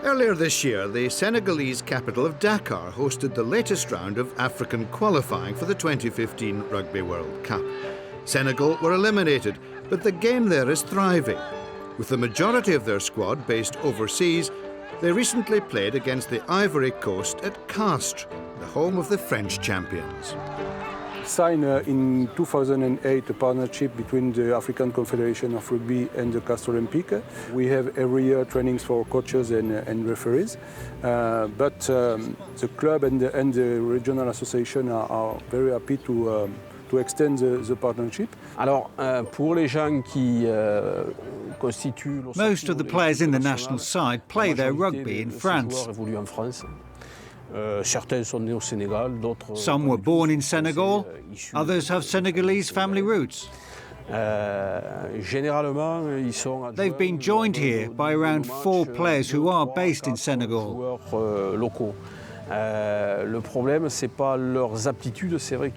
Earlier this year, the Senegalese capital of Dakar hosted the latest round of African qualifying for the 2015 Rugby World Cup. Senegal were eliminated, but the game there is thriving. With the majority of their squad based overseas, they recently played against the Ivory Coast at Castres, the home of the French champions. Signed in 2008 a partnership between the African Confederation of Rugby and the Castres Olympique. We have every year trainings for coaches and referees, but the club and the regional association are very happy to extend the partnership. Alors, pour les gens qui constituent most of the players in the national side play their rugby in France. Some were born in Senegal, others have Senegalese family roots. They've been joined here by around 4 players who are based in Senegal.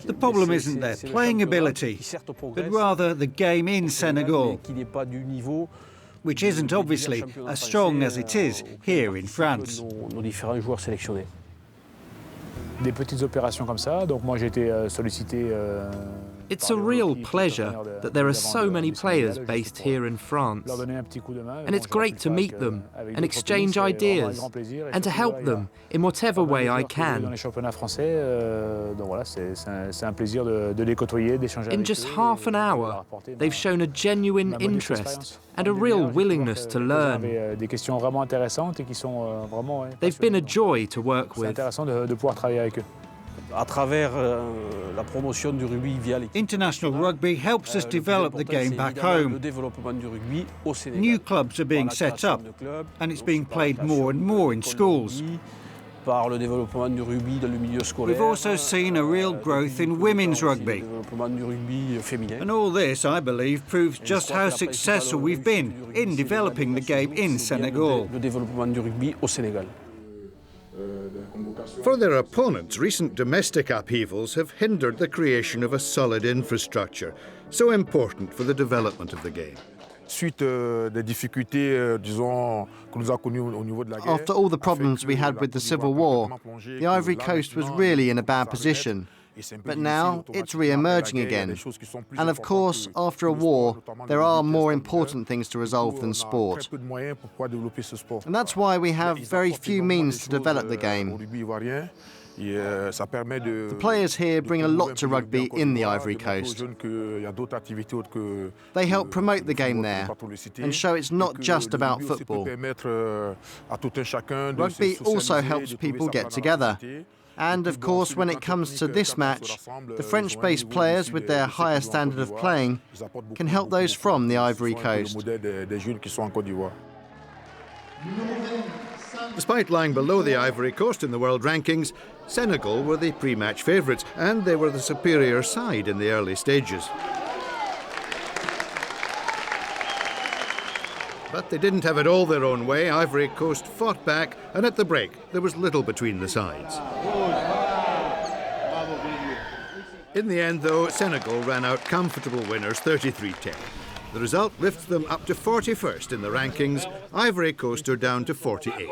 The problem isn't their playing ability, but rather the game in Senegal, which isn't obviously as strong as it is here in France. Des petites opérations comme ça, donc moi j'ai été sollicité. It's a real pleasure that there are so many players based here in France. And it's great to meet them and exchange ideas and to help them in whatever way I can. In just half an hour, they've shown a genuine interest and a real willingness to learn. They've been a joy to work with. International rugby helps us develop the game back home. New clubs are being set up, and it's being played more and more in schools. We've also seen a real growth in women's rugby. And all this, I believe, proves just how successful we've been in developing the game in Senegal. For their opponents, recent domestic upheavals have hindered the creation of a solid infrastructure, so important for the development of the game. After all the problems we had with the Civil War, the Ivory Coast was really in a bad position. But now it's re-emerging again. And of course, after a war, there are more important things to resolve than sport. And that's why we have very few means to develop the game. The players here bring a lot to rugby in the Ivory Coast. They help promote the game there and show it's not just about football. Rugby also helps people get together. And of course, when it comes to this match, the French-based players with their higher standard of playing can help those from the Ivory Coast. Despite lying below the Ivory Coast in the world rankings, Senegal were the pre-match favourites, and they were the superior side in the early stages. But they didn't have it all their own way. Ivory Coast fought back, and at the break, there was little between the sides. In the end, though, Senegal ran out comfortable winners 33-10. The result lifts them up to 41st in the rankings. Ivory Coast are down to 48th.